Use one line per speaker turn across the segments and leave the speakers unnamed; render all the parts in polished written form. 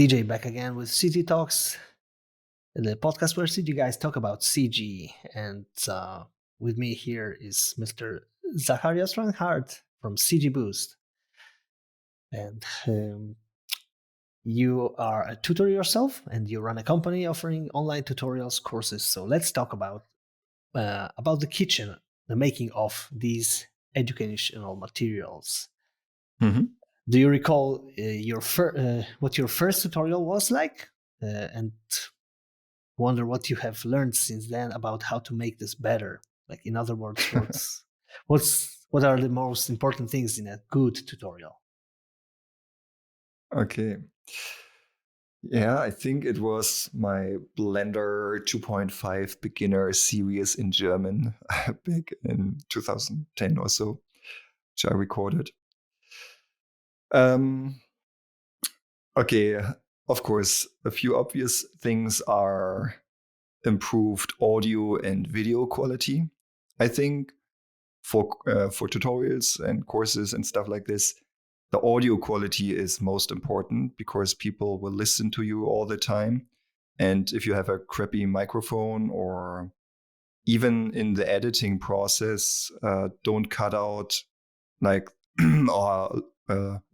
DJ back again with CG Talks, the podcast where CG guys talk about CG. And with me here is Mr. Zacharias Reinhardt from CG Boost. And you are a tutor yourself, and you run a company offering online tutorials courses. So let's talk about the kitchen, the making of these educational materials.
Mm-hmm.
Do you recall what your first tutorial was like? And wonder what you have learned since then about how to make this better. Like, in other words, what are the most important things in a good tutorial?
Okay. Yeah, I think it was my Blender 2.5 beginner series in German back in 2010 or so, which I recorded. Okay, of course, a few obvious things are improved audio and video quality. I think for tutorials and courses and stuff like this, the audio quality is most important because people will listen to you all the time. And if you have a crappy microphone, or even in the editing process, don't cut out like or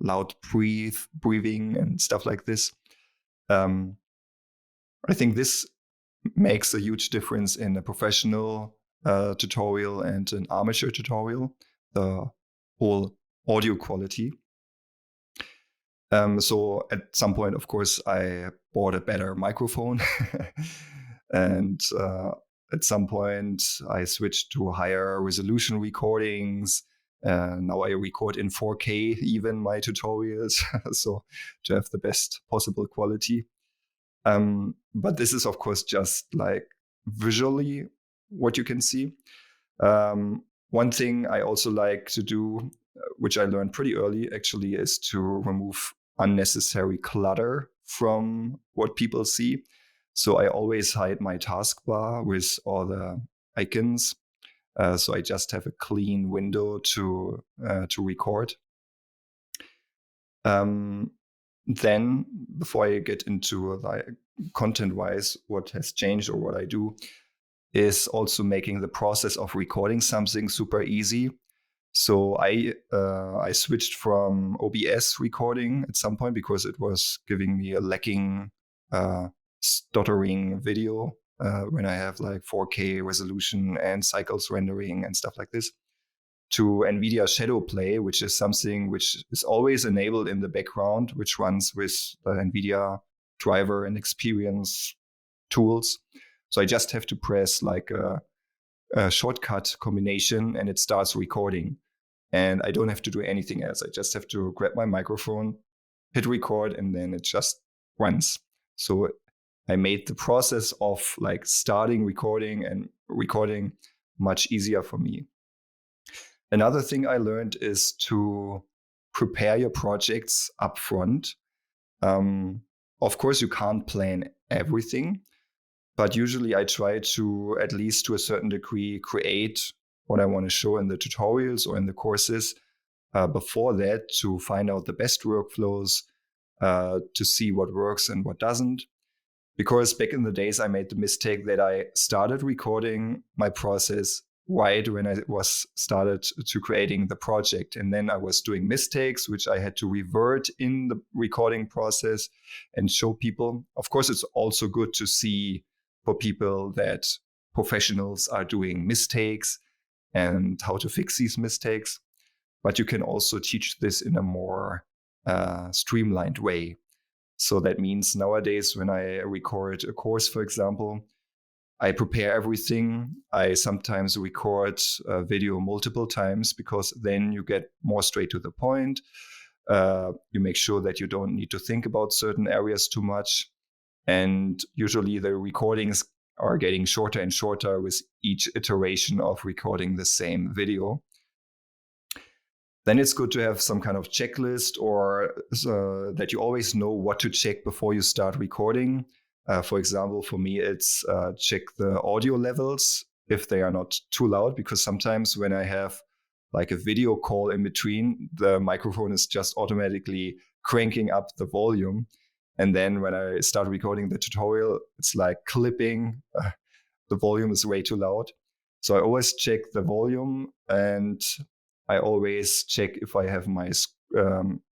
loud breathing and stuff like this. I think this makes a huge difference in a professional tutorial and an amateur tutorial, the whole audio quality. So at some point, of course, I bought a better microphone. And at some point, I switched to higher resolution recordings. Now I record in 4K, even my tutorials, so to have the best possible quality. But this is, of course, just like visually what you can see. One thing I also like to do, which I learned pretty early actually, is to remove unnecessary clutter from what people see. So I always hide my taskbar with all the icons. So I just have a clean window to record. Then, before I get into like content-wise, what has changed or what I do is also making the process of recording something super easy. So I switched from OBS recording at some point because it was giving me a lacking, stuttering video when I have like 4K resolution and cycles rendering and stuff like this, to NVIDIA Shadow Play, which is something which is always enabled in the background, which runs with the NVIDIA driver and experience tools. So I just have to press like a shortcut combination and it starts recording. And I don't have to do anything else. I just have to grab my microphone, hit record, and then it just runs. So I made the process of like starting recording and recording much easier for me. Another thing I learned is to prepare your projects up front. Of course, you can't plan everything, but usually I try to, at least to a certain degree, create what I want to show in the tutorials or in the courses before that, to find out the best workflows, to see what works and what doesn't. Because back in the days, I made the mistake that I started recording my process right when I was started to creating the project. And then I was doing mistakes, which I had to revert in the recording process and show people. Of course, it's also good to see for people that professionals are doing mistakes and how to fix these mistakes. But you can also teach this in a more streamlined way. So that means nowadays when I record a course, for example, I prepare everything. I sometimes record a video multiple times because then you get more straight to the point. You make sure that you don't need to think about certain areas too much. And usually the recordings are getting shorter and shorter with each iteration of recording the same video. Then it's good to have some kind of checklist, or that you always know what to check before you start recording. For example, for me, it's check the audio levels if they are not too loud, because sometimes when I have like a video call in between, the microphone is just automatically cranking up the volume. And then when I start recording the tutorial, it's like clipping. The volume is way too loud. So I always check the volume, and I always check if I have my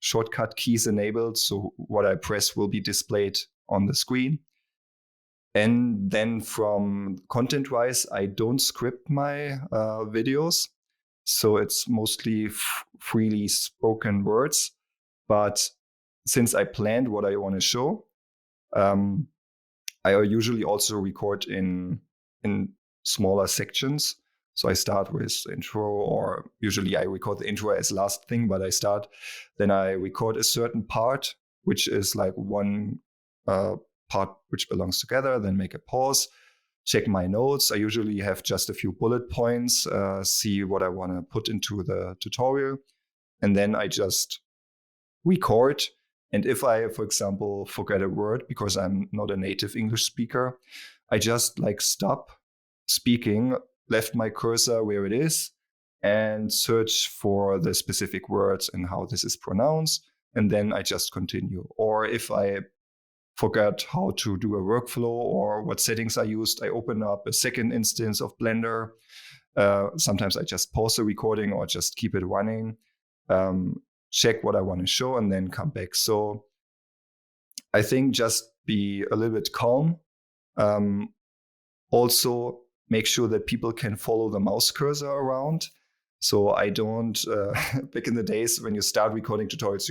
shortcut keys enabled. So what I press will be displayed on the screen. And then from content-wise, I don't script my videos. So it's mostly freely spoken words. But since I planned what I want to show, I usually also record in smaller sections. So I start with intro, or usually I record the intro as last thing, but then I record a certain part, which is like one part which belongs together, then make a pause, check my notes. I usually have just a few bullet points, see what I want to put into the tutorial, and then I just record. And if I, for example, forget a word because I'm not a native English speaker, I just like stop speaking, left my cursor where it is, and search for the specific words and how this is pronounced. And then I just continue. Or if I forgot how to do a workflow or what settings I used, I open up a second instance of Blender. Sometimes I just pause the recording or just keep it running, check what I want to show, and then come back. So I think just be a little bit calm. Also, make sure that people can follow the mouse cursor around. So I don't, back in the days when you start recording tutorials,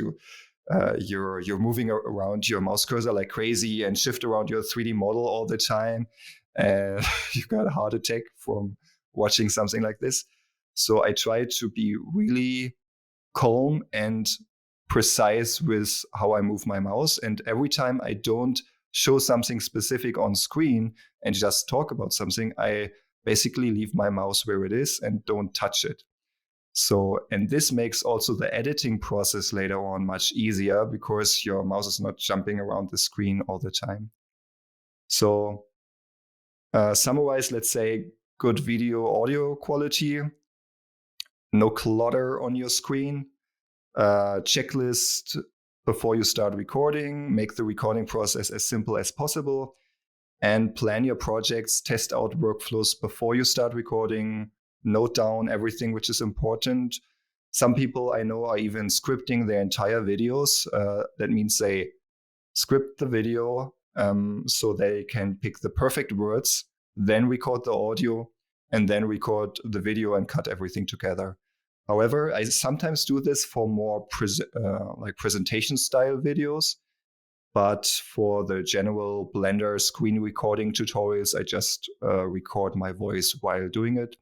you're moving around your mouse cursor like crazy and shift around your 3D model all the time. And you got a heart attack from watching something like this. So I try to be really calm and precise with how I move my mouse. And every time I don't show something specific on screen and just talk about something, I basically leave my mouse where it is and don't touch it. So, and this makes also the editing process later on much easier because your mouse is not jumping around the screen all the time. So, summarize, let's say, good video audio quality, no clutter on your screen, checklist before you start recording, make the recording process as simple as possible, and plan your projects, test out workflows before you start recording, note down everything which is important. Some people I know are even scripting their entire videos. That means they script the video so they can pick the perfect words, then record the audio, and then record the video and cut everything together. However, I sometimes do this for more like presentation style videos. But for the general Blender screen recording tutorials, I just record my voice while doing it,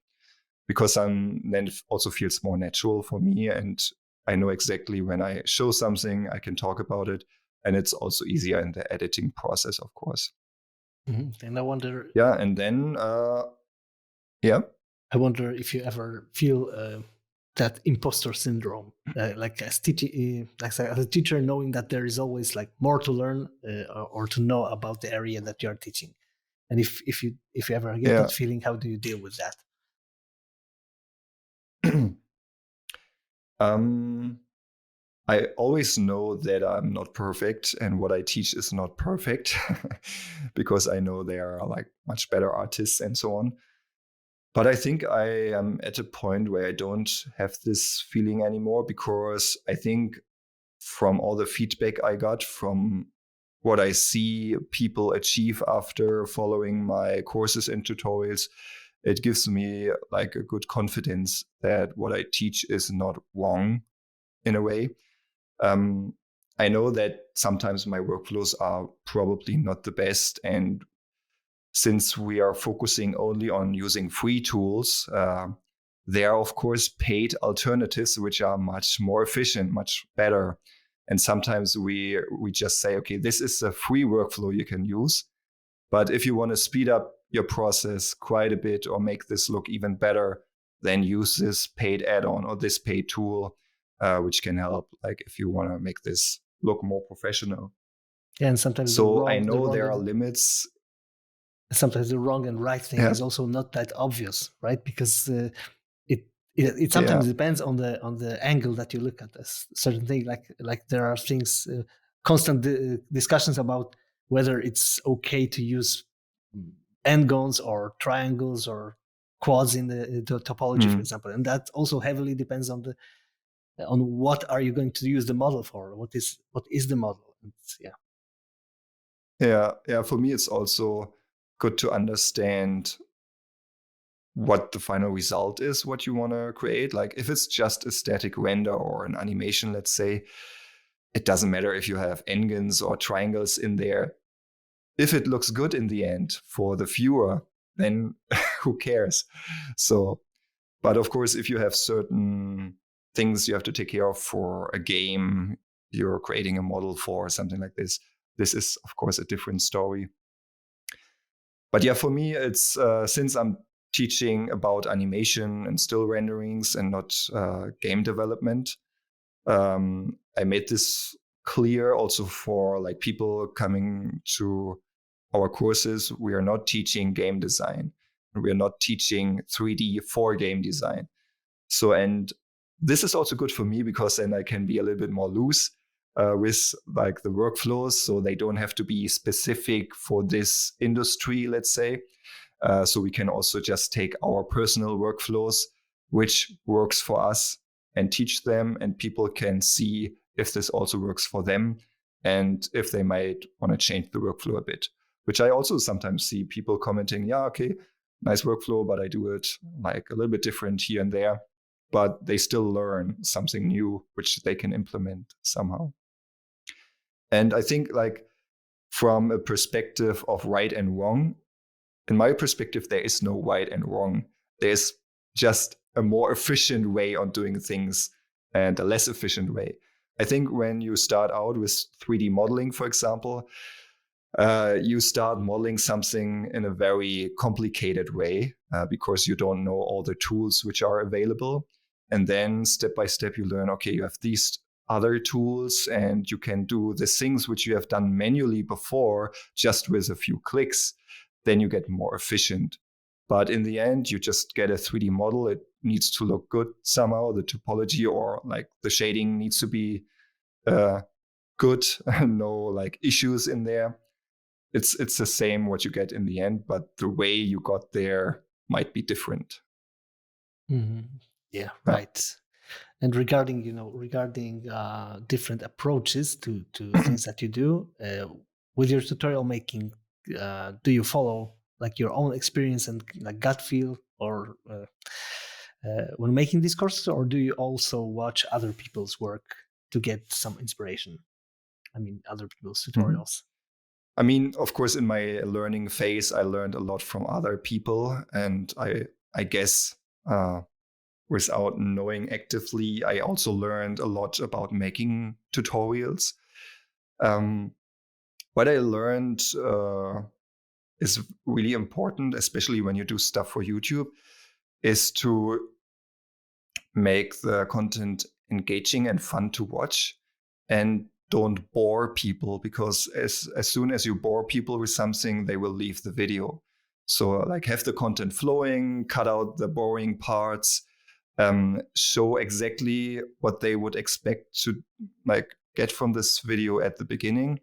because then it also feels more natural for me. And I know exactly when I show something, I can talk about it. And it's also easier in the editing process, of course.
Mm-hmm. And I wonder.
Yeah. And then, yeah.
I wonder if you ever feel that imposter syndrome, like as a teacher, knowing that there is always like more to learn or to know about the area that you are teaching. And if you ever get that feeling, how do you deal with that?
I always know that I'm not perfect and what I teach is not perfect because I know there are like much better artists and so on. But I think I am at a point where I don't have this feeling anymore, because I think from all the feedback I got, from what I see people achieve after following my courses and tutorials, it gives me like a good confidence that what I teach is not wrong in a way. I know that sometimes my workflows are probably not the best, and since we are focusing only on using free tools, there are, of course, paid alternatives which are much more efficient, much better. And sometimes we just say, okay, this is a free workflow you can use. But if you want to speed up your process quite a bit or make this look even better, then use this paid add-on or this paid tool, which can help, like if you want to make this look more professional.
Yeah, and sometimes
I know there are limits.
Sometimes the wrong and right thing is also not that obvious, right? Because it sometimes depends on the angle that you look at this certain thing. Like there are things constant discussions about whether it's okay to use n-gons or triangles or quads in the topology, for example, and that also heavily depends on what are you going to use the model for, what is the model.
Yeah. For me, it's also good to understand what the final result is, what you want to create. Like if it's just a static render or an animation, let's say, it doesn't matter if you have n-gons or triangles in there. If it looks good in the end for the viewer, then who cares? So, but of course, if you have certain things you have to take care of for a game you're creating a model for, something like this is, of course, a different story. But yeah, for me, it's since I'm teaching about animation and still renderings and not game development, I made this clear also for like people coming to our courses. We are not teaching game design. We are not teaching 3D for game design. So, and this is also good for me because then I can be a little bit more loose with like the workflows. So they don't have to be specific for this industry, let's say. So we can also just take our personal workflows, which works for us, and teach them, and people can see if this also works for them and if they might want to change the workflow a bit, which I also sometimes see people commenting, yeah, okay, nice workflow, but I do it like a little bit different here and there. But they still learn something new, which they can implement somehow. And I think like from a perspective of right and wrong, in my perspective, there is no right and wrong. There's just a more efficient way on doing things and a less efficient way. I think when you start out with 3D modeling, for example, you start modeling something in a very complicated way because you don't know all the tools which are available. And then step by step, you learn, okay, you have these other tools and you can do the things which you have done manually before just with a few clicks. Then you get more efficient. But in the end, you just get a 3D model. It needs to look good somehow. The topology or like the shading needs to be good. No like issues in there. It's the same what you get in the end, but the way you got there might be different.
Mm-hmm. Yeah, right. And regarding different approaches to things that you do with your tutorial making, do you follow like your own experience and like gut feel, or when making these courses, or do you also watch other people's work to get some inspiration? I mean, other people's tutorials.
I mean, of course, in my learning phase, I learned a lot from other people, and I guess without knowing actively, I also learned a lot about making tutorials. What I learned is really important, especially when you do stuff for YouTube, is to make the content engaging and fun to watch, and don't bore people, because as soon as you bore people with something, they will leave the video. So like have the content flowing, cut out the boring parts, show exactly what they would expect to like get from this video at the beginning.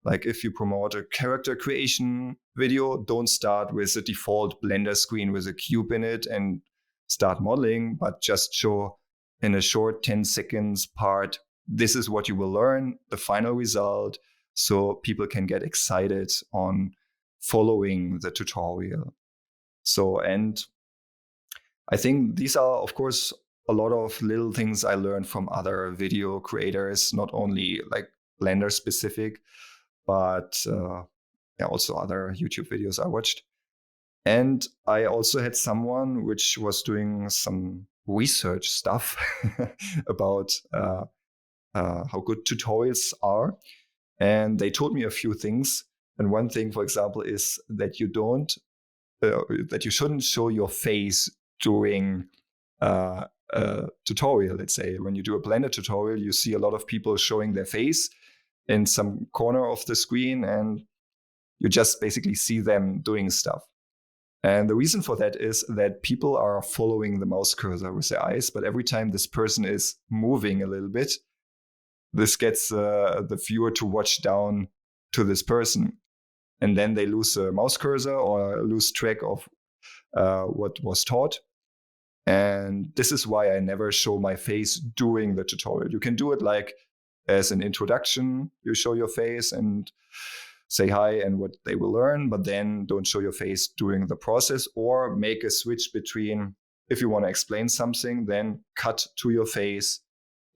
Like if you promote a character creation video, don't start with a default Blender screen with a cube in it and start modeling, but just show in a short 10 seconds part, this is what you will learn, the final result, so people can get excited on following the tutorial. So, and I think these are, of course, a lot of little things I learned from other video creators, not only like Blender specific, but also other YouTube videos I watched. And I also had someone which was doing some research stuff about how good tutorials are. And they told me a few things. And one thing, for example, is that that you shouldn't show your face during a tutorial. Let's say when you do a Blender tutorial, you see a lot of people showing their face in some corner of the screen, and you just basically see them doing stuff. And the reason for that is that people are following the mouse cursor with their eyes, but every time this person is moving a little bit, this gets the viewer to watch down to this person, and then they lose a mouse cursor or lose track of what was taught. And this is why I never show my face during the tutorial. You can do it like as an introduction, you show your face and say hi and what they will learn, but then don't show your face during the process, or make a switch between, if you want to explain something, then cut to your face,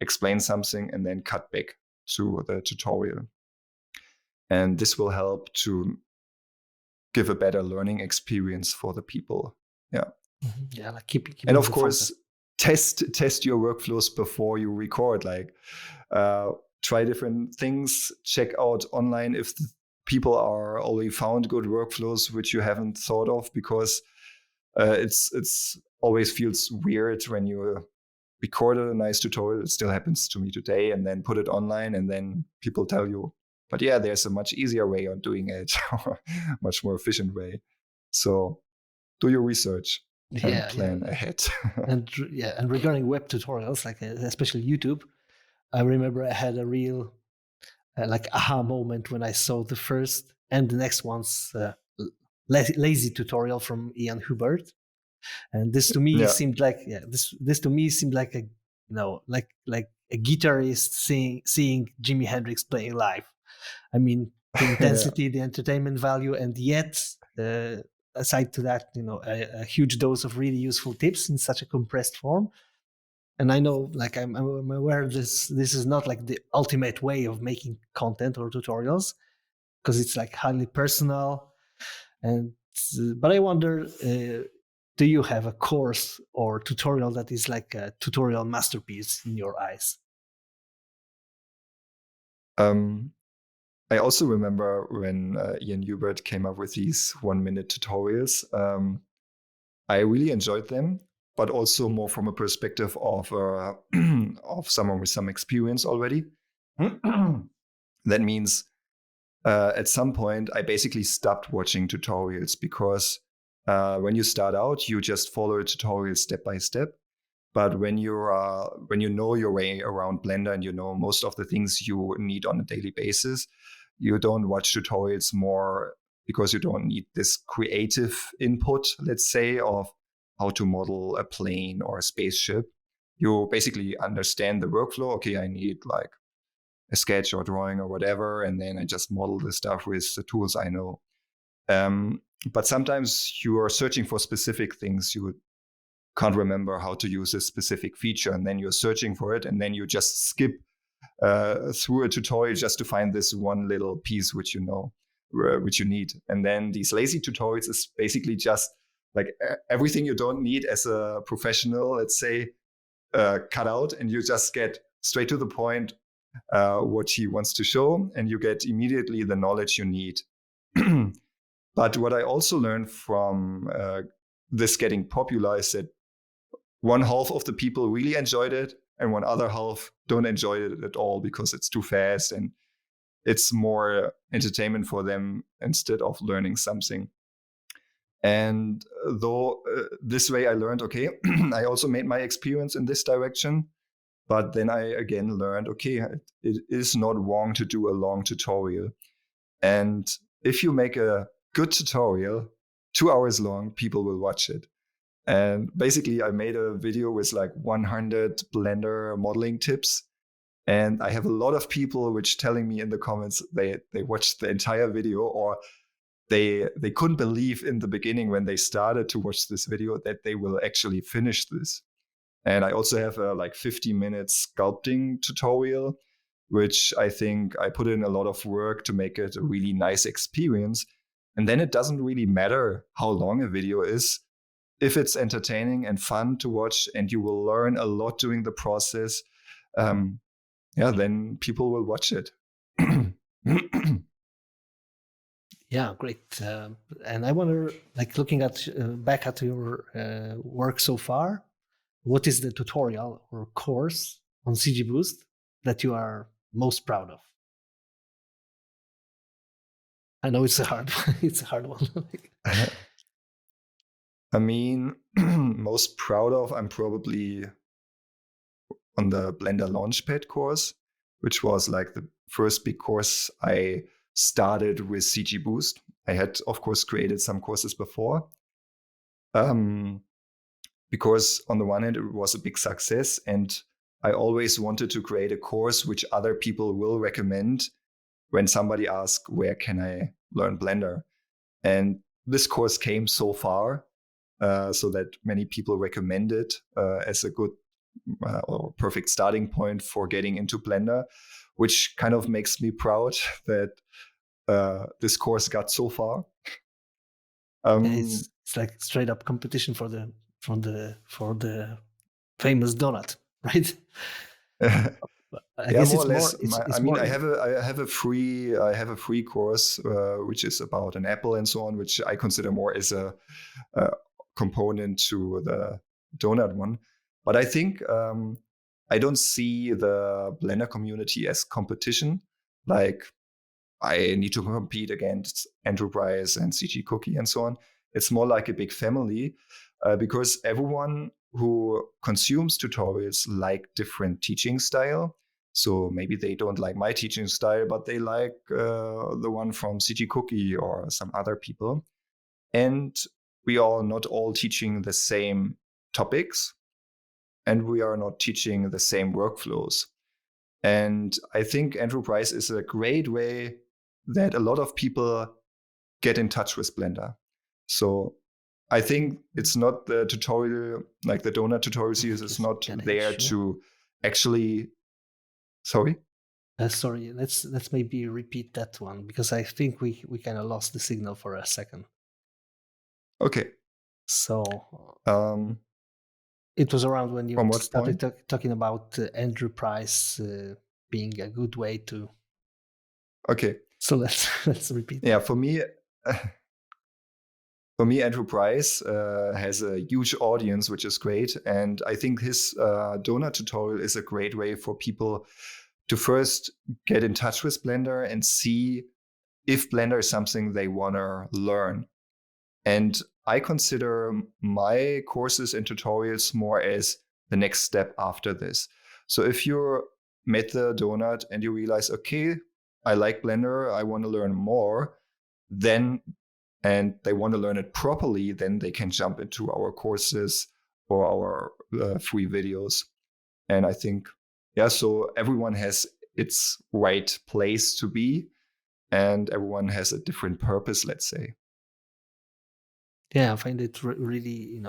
explain something, and then cut back to the tutorial. And this will help to give a better learning experience for the people. Yeah.
Mm-hmm. Yeah, like keep
and of course, test your workflows before you record. Like, try different things. Check out online if people are already found good workflows which you haven't thought of, because it's always feels weird when you record a nice tutorial. It still happens to me today, and then put it online, and then people tell you, but yeah, there's a much easier way of doing it, much more efficient way. So do your research and plan ahead.
and regarding web tutorials, like especially YouTube, I remember I had a real like aha moment when I saw the first and the next one's lazy tutorial from Ian Hubert, and this to me seemed like this to me seemed like a like a guitarist seeing Jimi Hendrix playing live. I mean, the intensity, the entertainment value, and yet aside to that, a huge dose of really useful tips in such a compressed form. And I know, like, I'm aware this is not like the ultimate way of making content or tutorials, because it's like highly personal. And but I wonder, do you have a course or tutorial that is like a tutorial masterpiece in your eyes?
I also remember when Ian Hubert came up with these 1-minute tutorials. I really enjoyed them, but also more from a perspective of of someone with some experience already. That means at some point I basically stopped watching tutorials, because when you start out, you just follow a tutorial step by step. But when you know your way around Blender and you know most of the things you need on a daily basis, you don't watch tutorials more, because you don't need this creative input, let's say, of how to model a plane or a spaceship. You basically understand the workflow. Okay, I need like a sketch or drawing or whatever, and then I just model the stuff with the tools I know. But sometimes you are searching for specific things. You can't remember how to use a specific feature, and then you're searching for it, and then you just skip through a tutorial just to find this one little piece which which you need. And then these lazy tutorials is basically just like everything you don't need as a professional, let's say, cut out, and you just get straight to the point what he wants to show, and you get immediately the knowledge you need. But what I also learned from this getting popular is that one half of the people really enjoyed it, and one other half don't enjoy it at all, because it's too fast and it's more entertainment for them instead of learning something. And though this way I learned, okay, I also made my experience in this direction. But then I again learned, okay, it is not wrong to do a long tutorial. And if you make a good tutorial, 2 hours long, people will watch it. And basically, I made a video with like 100 Blender modeling tips. And I have a lot of people which telling me in the comments they watched the entire video, or they couldn't believe in the beginning when they started to watch this video that they will actually finish this. And I also have a like 50-minute sculpting tutorial, which I think I put in a lot of work to make it a really nice experience. And then it doesn't really matter how long a video is. If it's entertaining and fun to watch, and you will learn a lot during the process, then people will watch it.
Yeah, great. And I wonder, like, looking at back at your work so far, what is the tutorial or course on CG Boost that you are most proud of? I know it's a hard one. It's a hard one.
I mean, most proud of, I'm probably on the Blender Launchpad course, which was like the first big course I started with CG Boost. I had, of course, created some courses before. Because on the one hand, it was a big success, and I always wanted to create a course which other people will recommend when somebody asks, where can I learn Blender? And this course came so far, so that many people recommend it as a good or perfect starting point for getting into Blender, which kind of makes me proud that this course got so far.
It's like straight up competition for the famous donut, right? I guess
more
it's
or less.
more. It's
I mean,
more.
I have a free course which is about an apple and so on, which I consider more as a component to the donut one. But I think I don't see the Blender community as competition. Like I need to compete against Enterprise and CG Cookie and so on. It's more like a big family because everyone who consumes tutorials like different teaching style. So maybe they don't like my teaching style, but they like the one from CG Cookie or some other people. And we are not all teaching the same topics, and we are not teaching the same workflows. And I think Enterprise is a great way that a lot of people get in touch with Blender. So I think it's not the tutorial, like the donut tutorial series is not there to actually. Sorry?
Sorry, let's maybe repeat that one, because I think we kind of lost the signal for a second.
Okay.
So it was around when you started talking about Enterprise being a good way to.
Okay.
So let's repeat.
Yeah, for me, Enterprise has a huge audience, which is great. And I think his donut tutorial is a great way for people to first get in touch with Blender and see if Blender is something they want to learn. And I consider my courses and tutorials more as the next step after this. So if you met the donut and you realize, okay, I like Blender, I want to learn more, then and they want to learn it properly, then they can jump into our courses or our free videos. And I think, so everyone has its right place to be, and everyone has a different purpose, let's say.
Yeah, I find it really,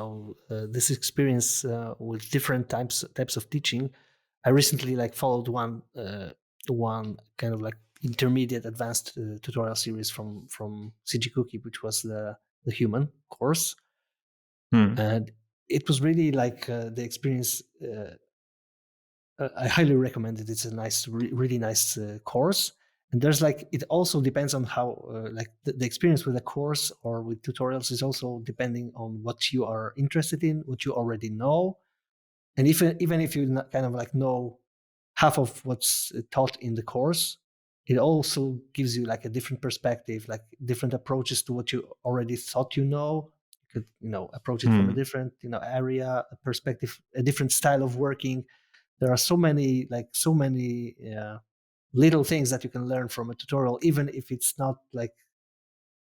this experience with different types of teaching. I recently followed one kind of like intermediate advanced tutorial series from CG Cookie, which was the human course, and it was really the experience. I highly recommend it. It's a nice, really nice course. And there's it also depends on how the experience with a course or with tutorials is also depending on what you are interested in, what you already know, and even if you kind of know half of what's taught in the course, it also gives you a different perspective, different approaches to what you already thought you know. You could approach it from a different area, a perspective, a different style of working. There are so many little things that you can learn from a tutorial, even if it's not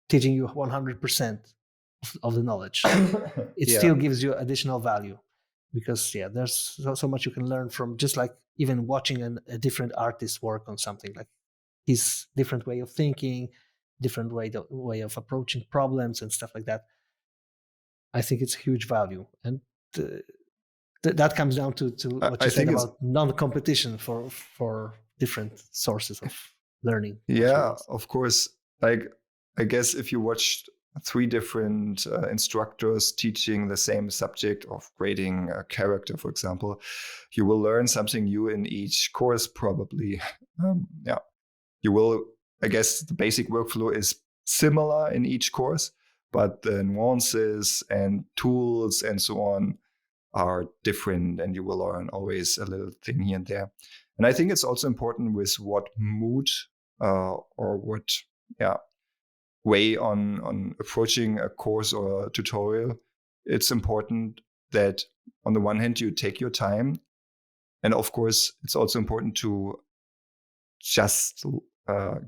teaching you 100% of the knowledge. It still gives you additional value, because there's so much you can learn from just even watching a different artist work on something, his different way of thinking, different way of approaching problems and stuff like that. I think it's huge value, and that comes down to what you said about non-competition for different sources of learning.
Yeah, of course. I guess if you watched 3 different instructors teaching the same subject of grading a character, for example, you will learn something new in each course, probably. You will, I guess the basic workflow is similar in each course, but the nuances and tools and so on are different, and you will learn always a little thing here and there. And I think it's also important with what mood or what way on approaching a course or a tutorial. It's important that on the one hand you take your time, and of course it's also important to just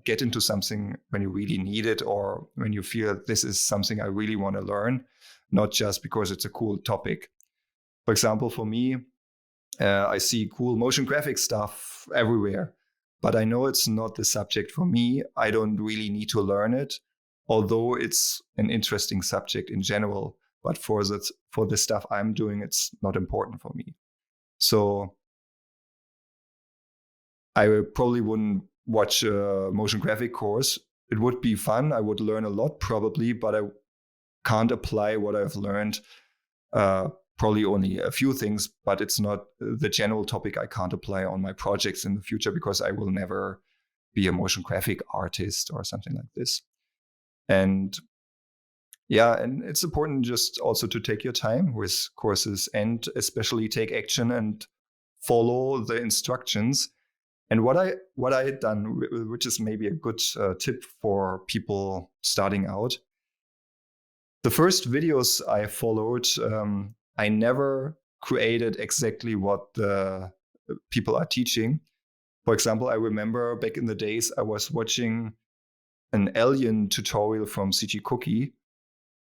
get into something when you really need it, or when you feel this is something I really want to learn, not just because it's a cool topic. For example, for me, I see cool motion graphic stuff everywhere, but I know it's not the subject for me. I don't really need to learn it, although it's an interesting subject in general. But for the stuff I'm doing, it's not important for me. So I probably wouldn't watch a motion graphic course. It would be fun. I would learn a lot probably, but I can't apply what I've learned. Probably only a few things, but it's not the general topic I can't apply on my projects in the future, because I will never be a motion graphic artist or something like this. And yeah, and it's important just also to take your time with courses, and especially take action and follow the instructions. And what I had done, which is maybe a good tip for people starting out, the first videos I followed, I never created exactly what the people are teaching. For example, I remember back in the days I was watching an alien tutorial from CG Cookie,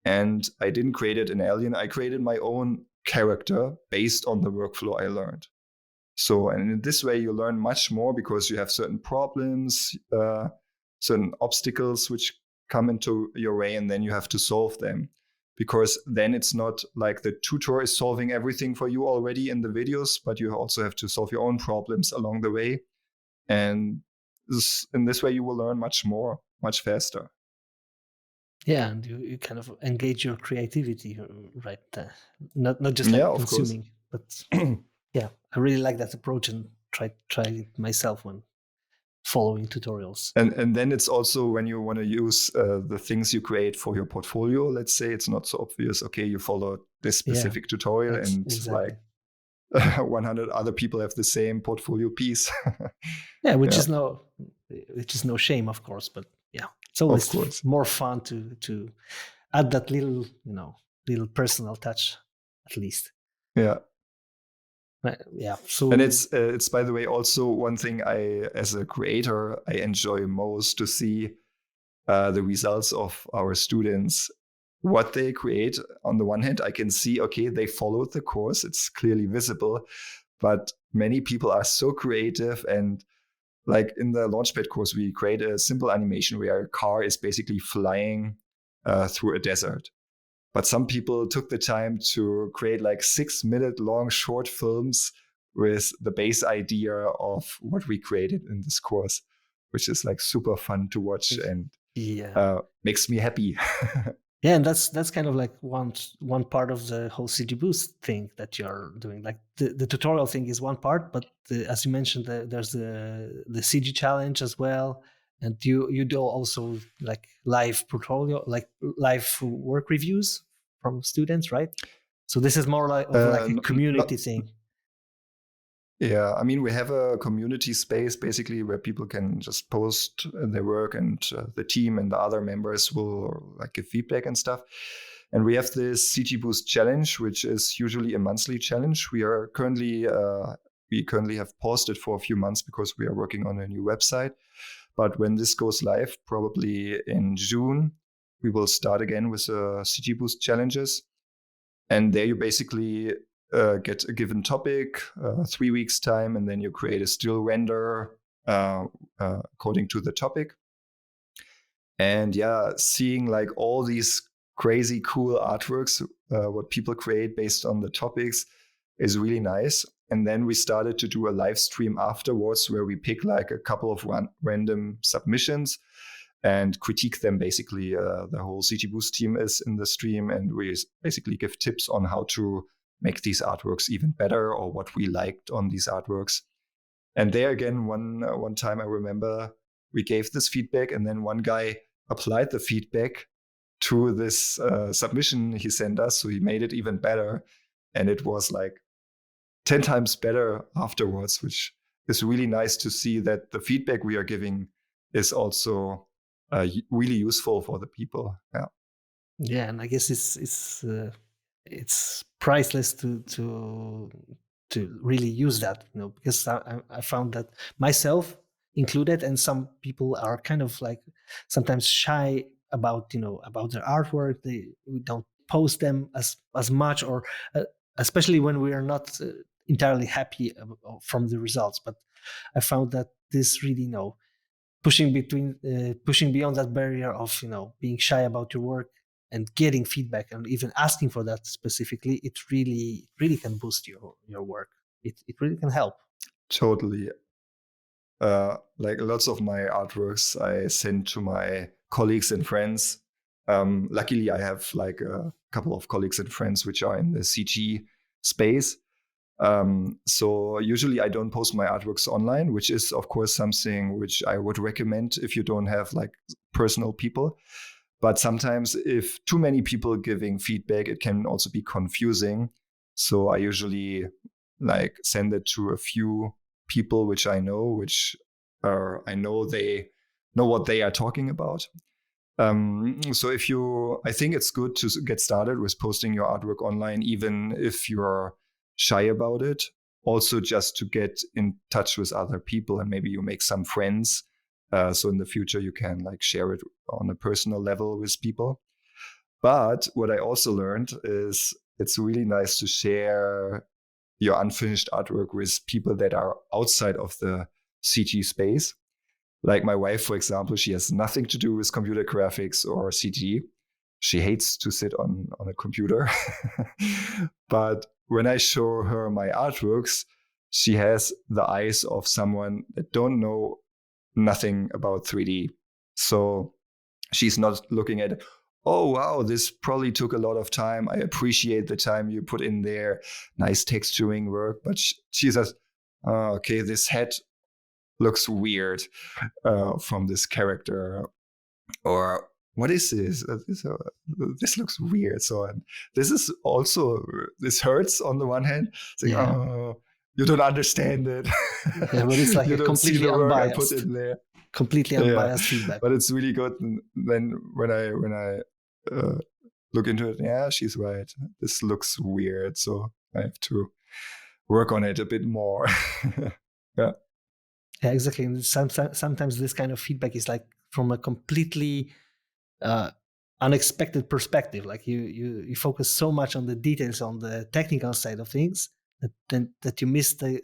and I didn't create an alien. I created my own character based on the workflow I learned. So, and in this way, you learn much more, because you have certain problems, certain obstacles which come into your way, and then you have to solve them. Because then it's not like the tutor is solving everything for you already in the videos, but you also have to solve your own problems along the way. And in this way, you will learn much more, much faster.
Yeah, and you kind of engage your creativity, right? Not just
Yeah,
like
of course.
consuming, but yeah, I really like that approach, and try it myself when following tutorials.
And then it's also when you want to use the things you create for your portfolio. Let's say it's not so obvious. Okay, you follow this
Yeah,
specific tutorial, and
exactly.
like 100 other people have the same portfolio piece.
Yeah,
Yeah,
which is no shame, of course, but yeah, it's
of
always
course.
more fun to add that little, little personal touch, at least.
Yeah.
Yeah.
And
So
it's by the way also one thing I, as a creator, I enjoy most, to see the results of our students, what they create. On the one hand, I can see, okay, they followed the course, it's clearly visible, but many people are so creative. And like in the Launchpad course, we create a simple animation where a car is basically flying through a desert. But some people took the time to create like 6-minute long short films with the base idea of what we created in this course, which is like super fun to watch, and
yeah.
makes me happy.
Yeah, and that's kind of like one part of the whole CG Boost thing that you're doing. Like the tutorial thing is one part, but as you mentioned, there's the CG challenge as well, and you do also like live portfolio, like live work reviews from students, right? So this is more like of like a
Not,
community thing.
yeah, I mean, we have a community space basically where people can just post their work, and the team and the other members will like give feedback and stuff. And we have this CG Boost challenge, which is usually a monthly challenge. We currently have paused it for a few months because we are working on a new website. But when this goes live, probably in June, we will start again with CG Boost challenges. And there you basically get a given topic, 3 weeks time, and then you create a still render according to the topic. And yeah, seeing like all these crazy cool artworks, what people create based on the topics, is really nice. And then we started to do a live stream afterwards where we pick like a couple of random submissions and critique them. Basically, the whole CG Boost team is in the stream, and we basically give tips on how to make these artworks even better, or what we liked on these artworks. And there again, one time I remember we gave this feedback, and then one guy applied the feedback to this submission he sent us, so he made it even better, and it was like 10 times better afterwards, which is really nice to see that the feedback we are giving is also really useful for the people. Yeah.
Yeah, and I guess it's priceless to really use that, because I found that myself, included, and some people are kind of like sometimes shy about about their artwork. We don't post them as much, or especially when we are not entirely happy from the results. But I found that this really pushing beyond that barrier of being shy about your work and getting feedback and even asking for that specifically, it really can boost your work. It really can help.
Totally. Like lots of my artworks I send to my colleagues and friends. Luckily, I have like a couple of colleagues and friends which are in the CG space. So usually I don't post my artworks online, which is of course something which I would recommend if you don't have like personal people. But sometimes if too many people giving feedback, it can also be confusing. So I usually like send it to a few people which I know, I know they know what they are talking about. So I think it's good to get started with posting your artwork online, even if you're shy about it. Also, just to get in touch with other people, and maybe you make some friends. So in the future, you can like share it on a personal level with people. But what I also learned is it's really nice to share your unfinished artwork with people that are outside of the CG space. Like my wife, for example, she has nothing to do with computer graphics or CG. She hates to sit on a computer. But when I show her my artworks, she has the eyes of someone that don't know nothing about 3D. So she's not looking at, oh, wow, this probably took a lot of time. I appreciate the time you put in there. Nice texturing work. But she says, oh, okay, this head looks weird from this character. Or what is this? This looks weird. So this is also, this hurts on the one hand. It's like,
Yeah.
oh, you don't understand it.
Yeah, but it's like
You
a
don't see
completely
the work I put
unbiased,
in there.
completely
Yeah,
unbiased feedback.
but it's really good. And then when I look into it, yeah, she's right. This looks weird, so I have to work on it a bit more. Yeah.
Yeah, exactly. And sometimes this kind of feedback is like from a completely uh, unexpected perspective. Like you focus so much on the details, on the technical side of things, that you miss the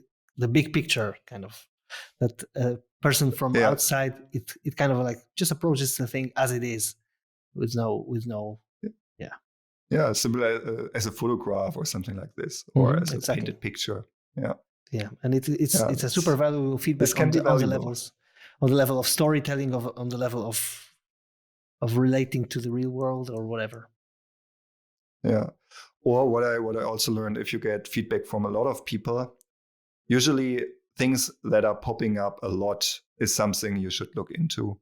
big picture. Kind of that a person from
Yeah.
outside, it kind of like just approaches the thing as it is, with no yeah.
Yeah, similar as a photograph or something like this, or as a
Exactly.
painted picture. Yeah.
Yeah, and
Yeah,
it's a super valuable
this
feedback
can be
on the
valuable.
levels, on the level of storytelling, on the level of relating to the real world or whatever.
Yeah. Or what I also learned, if you get feedback from a lot of people, usually things that are popping up a lot is something you should look into.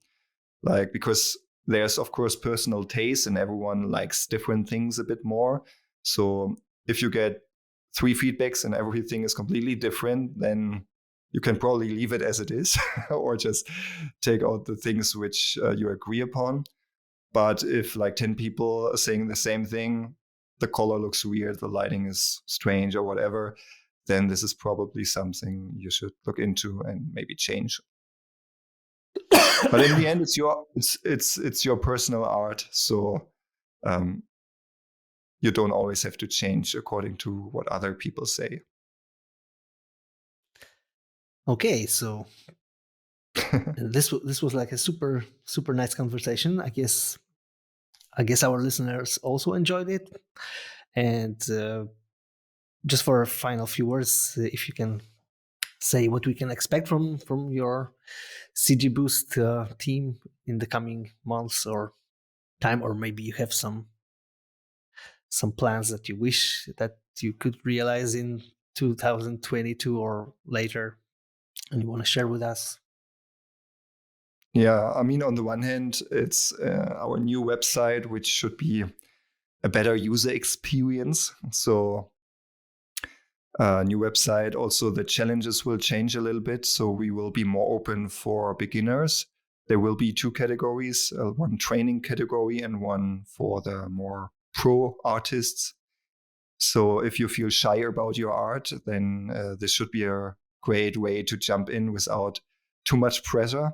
Like, because there's of course personal taste and everyone likes different things a bit more. So if you get 3 feedbacks and everything is completely different, then you can probably leave it as it is or just take out the things which you agree upon. But if like 10 people are saying the same thing, the color looks weird, the lighting is strange or whatever, then this is probably something you should look into and maybe change. But in the end, it's your personal art, so you don't always have to change according to what other people say.
Okay, so this was like a super nice conversation. I guess our listeners also enjoyed it. And just for a final few words, if you can say what we can expect from your CG Boost team in the coming months or time, or maybe you have some plans that you wish that you could realize in 2022 or later, and you want to share with us.
Yeah, I mean, on the one hand, it's our new website, which should be a better user experience. So new website. Also, the challenges will change a little bit. So we will be more open for beginners. There will be 2 categories, one training category and one for the more pro artists. So if you feel shy about your art, then this should be a great way to jump in without too much pressure.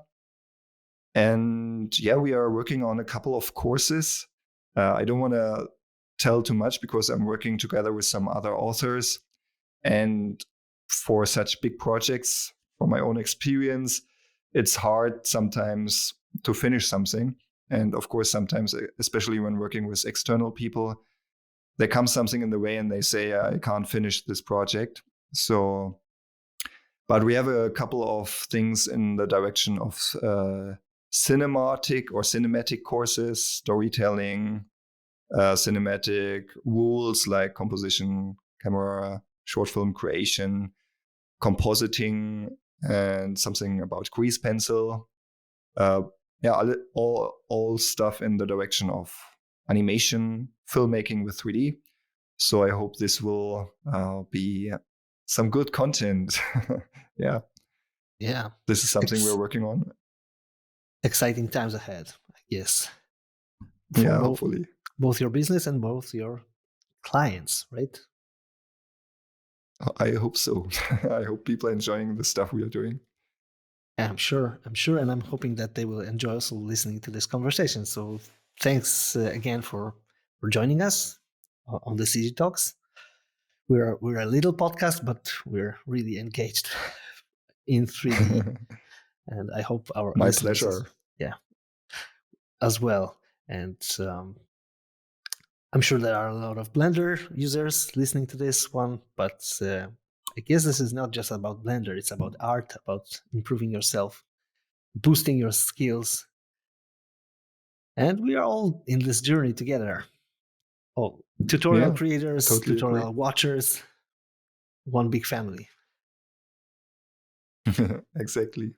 And yeah, we are working on a couple of courses. I don't want to tell too much because I'm working together with some other authors. And for such big projects, from my own experience, it's hard sometimes to finish something. And of course, sometimes, especially when working with external people, there comes something in the way and they say, I can't finish this project. So, but we have a couple of things in the direction of cinematic courses, storytelling, cinematic rules like composition, camera, short film creation, compositing, and something about grease pencil. Yeah, all stuff in the direction of animation, filmmaking with 3D. So I hope this will be some good content. Yeah,
Yeah.
this is something we're working on.
Exciting times ahead, I guess. For
Yeah, hopefully.
both your business and both your clients, right?
I hope so. I hope people are enjoying the stuff we are doing.
I'm sure, and I'm hoping that they will enjoy also listening to this conversation. So thanks again for joining us on the CG Talks. We're a little podcast, but we're really engaged in 3D, and I hope our
My
listeners,
pleasure.
as well. And I'm sure there are a lot of Blender users listening to this one, but I guess this is not just about Blender. It's about art, about improving yourself, boosting your skills. And we are all in this journey together. Oh, tutorial creators,
totally
tutorial
agree.
watchers, one big family.
Exactly.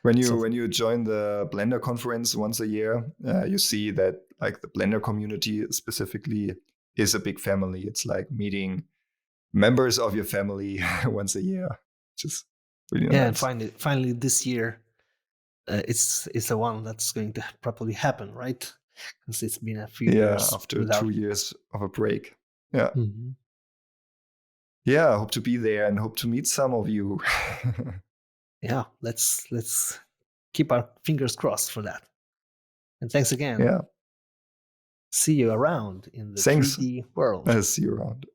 When you join the Blender conference once a year, you see that like the Blender community specifically is a big family. It's like meeting members of your family once a year, which is really nice.
And finally this year, it's the one that's going to probably happen, right? Because it's been a few years
after
without
2 years of a break. Yeah.
Mm-hmm.
Yeah, I hope to be there and hope to meet some of you.
Yeah, let's keep our fingers crossed for that. And thanks again.
Yeah.
See you around in the
Thanks.
3D world.
See you around.